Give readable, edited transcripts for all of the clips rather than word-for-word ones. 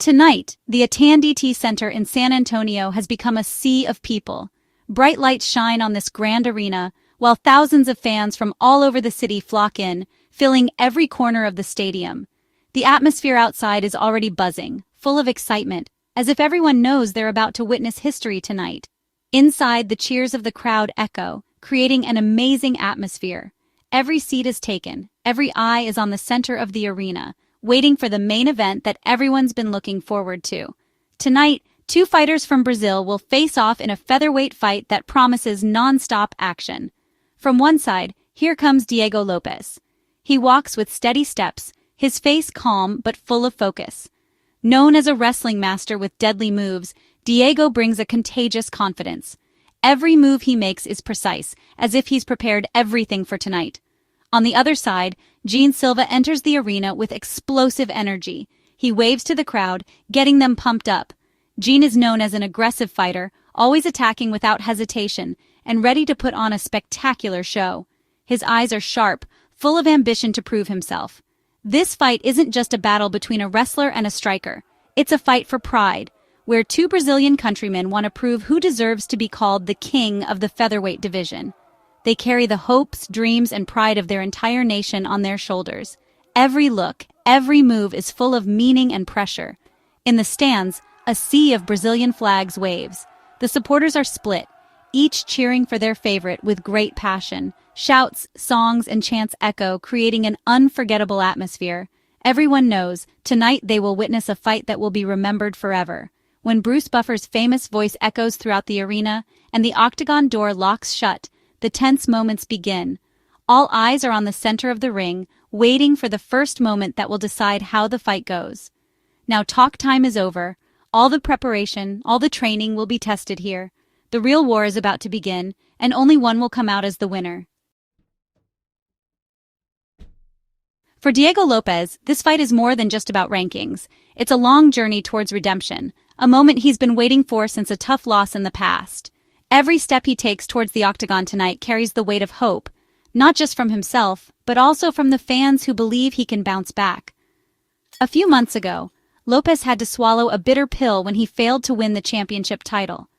Tonight, the Attendee Center in San Antonio has become a sea of people. Bright lights shine on this grand arena, while thousands of fans from all over the city flock in, filling every corner of the stadium. The atmosphere outside is already buzzing, full of excitement, as if everyone knows they're about to witness history tonight. Inside, the cheers of the crowd echo, creating an amazing atmosphere. Every seat is taken, every eye is on the center of the arena, waiting for the main event that everyone's been looking forward to. Tonight, two fighters from Brazil will face off in a featherweight fight that promises non-stop action. From one side, here comes Diegolopes. He walks with steady steps, his face calm but full of focus. Known as a wrestling master with deadly moves, Diego brings a contagious confidence. Every move he makes is precise, as if he's prepared everything for tonight. On the other side, Jean Silva enters the arena with explosive energy. He waves to the crowd, getting them pumped up. Jean is known as an aggressive fighter, always attacking without hesitation, and ready to put on a spectacular show. His eyes are sharp, full of ambition to prove himself. This fight isn't just a battle between a wrestler and a striker. It's a fight for pride, where two Brazilian countrymen want to prove who deserves to be called the king of the featherweight division. They carry the hopes, dreams, and pride of their entire nation on their shoulders. Every look, every move is full of meaning and pressure. In the stands, a sea of Brazilian flags waves. The supporters are split, each cheering for their favorite with great passion. Shouts, songs, and chants echo, creating an unforgettable atmosphere. Everyone knows, tonight they will witness a fight that will be remembered forever. When Bruce Buffer's famous voice echoes throughout the arena, and the octagon door locks shut, the tense moments begin. All eyes are on the center of the ring, waiting for the first moment that will decide how the fight goes. Now talk time is over. All the preparation, all the training will be tested here. The real war is about to begin, and only one will come out as the winner. For Diegolopes, this fight is more than just about rankings. It's a long journey towards redemption, a moment he's been waiting for since a tough loss in the past. Every step he takes towards the octagon tonight carries the weight of hope, not just from himself, but also from the fans who believe he can bounce back. A few months ago, Lopes had to swallow a bitter pill when he failed to win the championship title.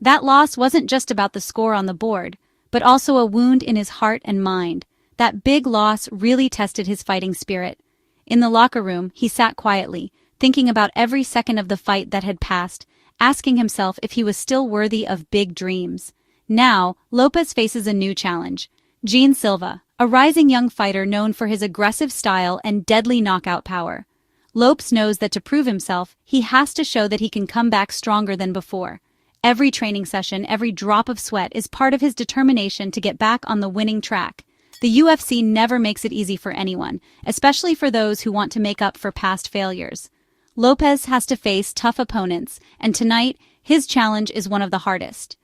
That loss wasn't just about the score on the board, but also a wound in his heart and mind. That big loss really tested his fighting spirit. In the locker room, he sat quietly, thinking about every second of the fight that had passed, asking himself if he was still worthy of big dreams. Now, Lopes faces a new challenge. Jean Silva, a rising young fighter known for his aggressive style and deadly knockout power. Lopes knows that to prove himself, he has to show that he can come back stronger than before. Every training session, every drop of sweat is part of his determination to get back on the winning track. The UFC never makes it easy for anyone, especially for those who want to make up for past failures. Lopes has to face tough opponents, and tonight, his challenge is one of the hardest.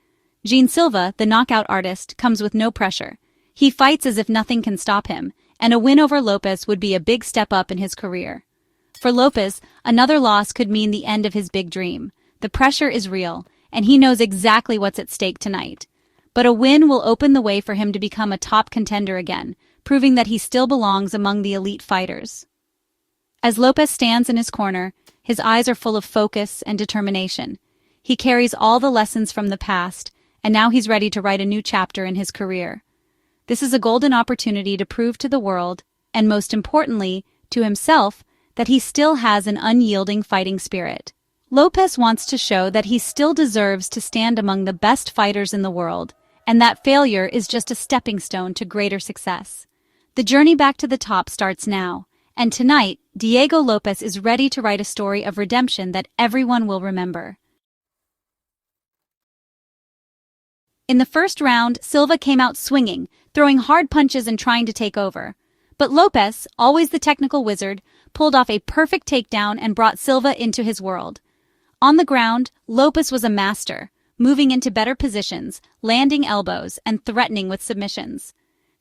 Jean Silva, the knockout artist, comes with no pressure. He fights as if nothing can stop him, and a win over Lopes would be a big step up in his career. For Lopes, another loss could mean the end of his big dream. The pressure is real, and he knows exactly what's at stake tonight. But a win will open the way for him to become a top contender again, proving that he still belongs among the elite fighters. As Lopes stands in his corner, his eyes are full of focus and determination. He carries all the lessons from the past, and now he's ready to write a new chapter in his career. This is a golden opportunity to prove to the world, and most importantly, to himself, that he still has an unyielding fighting spirit. Lopes wants to show that he still deserves to stand among the best fighters in the world, and that failure is just a stepping stone to greater success. The journey back to the top starts now, and tonight, Diegolopes is ready to write a story of redemption that everyone will remember. In the first round, Silva came out swinging, throwing hard punches and trying to take over. But Lopes, always the technical wizard, pulled off a perfect takedown and brought Silva into his world. On the ground, Lopes was a master, moving into better positions, landing elbows, and threatening with submissions.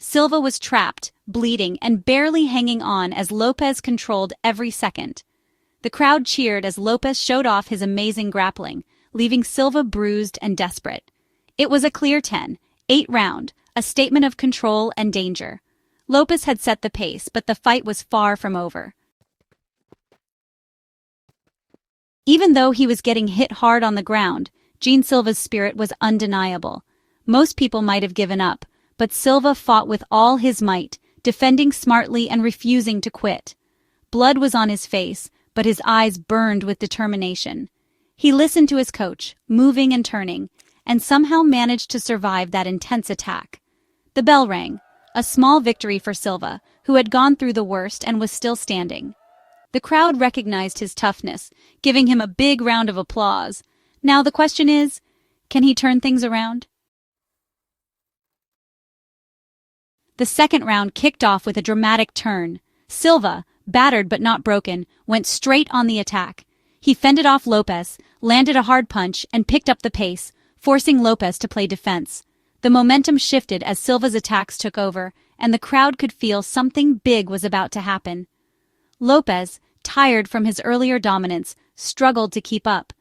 Silva was trapped, bleeding, and barely hanging on as Lopes controlled every second. The crowd cheered as Lopes showed off his amazing grappling, leaving Silva bruised and desperate. It was a clear 10-8 round, a statement of control and danger. Lopes had set the pace, but the fight was far from over. Even though he was getting hit hard on the ground, Jean Silva's spirit was undeniable. Most people might have given up, but Silva fought with all his might, defending smartly and refusing to quit. Blood was on his face, but his eyes burned with determination. He listened to his coach, moving and turning, and somehow managed to survive that intense attack. The bell rang, a small victory for Silva, who had gone through the worst and was still standing. The crowd recognized his toughness, giving him a big round of applause. Now the question is, can he turn things around? The second round kicked off with a dramatic turn. Silva, battered but not broken, went straight on the attack. He fended off Lopes, landed a hard punch, and picked up the pace, forcing Lopes to play defense. The momentum shifted as Silva's attacks took over, and the crowd could feel something big was about to happen. Lopes, tired from his earlier dominance, struggled to keep up.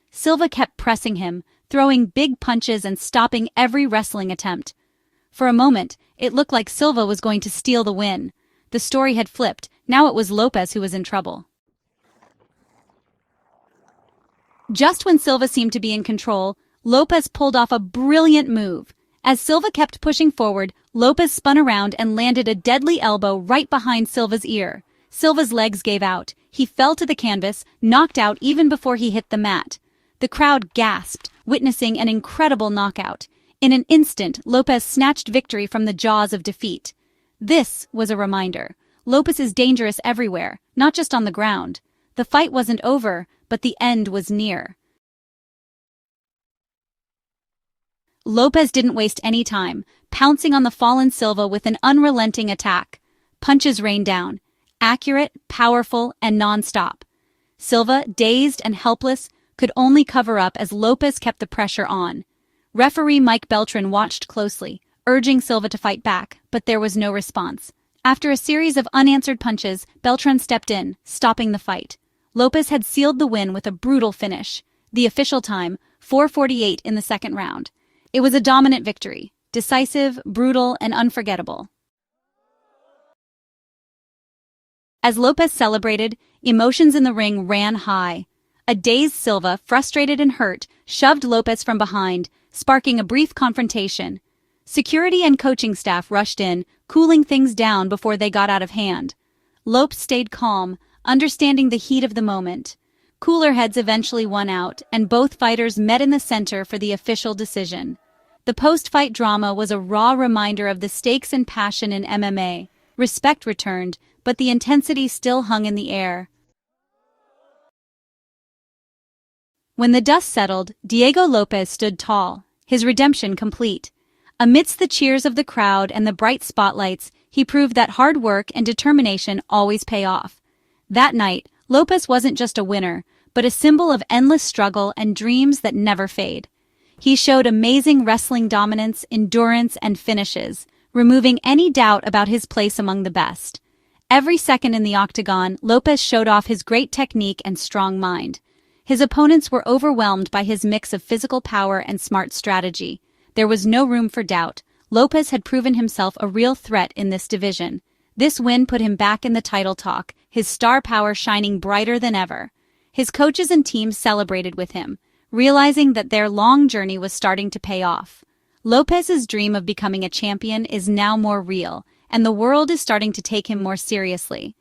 Silva kept pressing him, throwing big punches and stopping every wrestling attempt. For a moment, it looked like Silva was going to steal the win. The story had flipped. Now it was Lopes who was in trouble. Just when Silva seemed to be in control, Lopes pulled off a brilliant move. As Silva kept pushing forward, Lopes spun around and landed a deadly elbow right behind Silva's ear. Silva's legs gave out. He fell to the canvas, knocked out even before he hit the mat. The crowd gasped, witnessing an incredible knockout. In an instant, Lopes snatched victory from the jaws of defeat. This was a reminder. Lopes is dangerous everywhere, not just on the ground. The fight wasn't over, but the end was near. Lopes didn't waste any time, pouncing on the fallen Silva with an unrelenting attack. Punches rained down, accurate, powerful, and non-stop. Silva, dazed and helpless, could only cover up as Lopes kept the pressure on. Referee Mike Beltran watched closely, urging Silva to fight back, but there was no response. After a series of unanswered punches, Beltran stepped in, stopping the fight. Lopes had sealed the win with a brutal finish. The official time, 4:48 in the second round. It was a dominant victory, decisive, brutal, and unforgettable. As Lopes celebrated, emotions in the ring ran high. A dazed Silva, frustrated and hurt, shoved Lopes from behind, sparking a brief confrontation. Security and coaching staff rushed in, cooling things down before they got out of hand. Lopes stayed calm, understanding the heat of the moment. Cooler heads eventually won out, and both fighters met in the center for the official decision. The post-fight drama was a raw reminder of the stakes and passion in MMA. Respect returned, but the intensity still hung in the air. When the dust settled, Diegolopes stood tall, his redemption complete. Amidst the cheers of the crowd and the bright spotlights, he proved that hard work and determination always pay off. That night, Lopes wasn't just a winner, but a symbol of endless struggle and dreams that never fade. He showed amazing wrestling dominance, endurance, and finishes, removing any doubt about his place among the best. Every second in the octagon, Lopes showed off his great technique and strong mind. His opponents were overwhelmed by his mix of physical power and smart strategy. There was no room for doubt. Lopes had proven himself a real threat in this division. This win put him back in the title talk, his star power shining brighter than ever. His coaches and team celebrated with him, realizing that their long journey was starting to pay off. Lopes's dream of becoming a champion is now more real, and the world is starting to take him more seriously.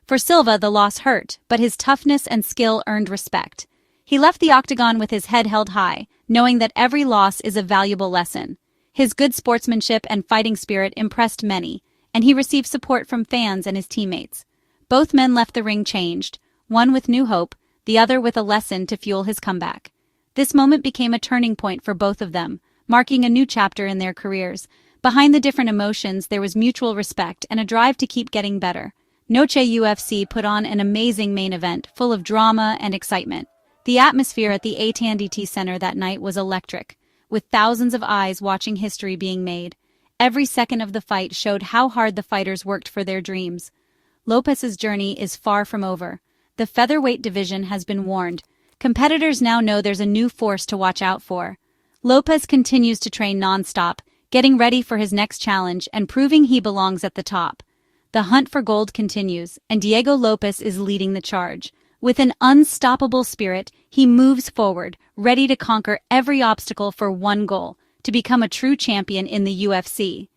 For Silva, the loss hurt, but his toughness and skill earned respect. He left the octagon with his head held high, knowing that every loss is a valuable lesson. His good sportsmanship and fighting spirit impressed many, and he received support from fans and his teammates. Both men left the ring changed, one with new hope, the other with a lesson to fuel his comeback. This moment became a turning point for both of them, marking a new chapter in their careers. Behind the different emotions, there was mutual respect and a drive to keep getting better. Noche UFC put on an amazing main event, full of drama and excitement. The atmosphere at the AT&T Center that night was electric, with thousands of eyes watching history being made. Every second of the fight showed how hard the fighters worked for their dreams. Lopes's journey is far from over. The featherweight division has been warned. Competitors now know there's a new force to watch out for. Lopes continues to train non-stop, getting ready for his next challenge and proving he belongs at the top. The hunt for gold continues, and Diegolopes is leading the charge. With an unstoppable spirit, he moves forward, ready to conquer every obstacle for one goal: to become a true champion in the UFC.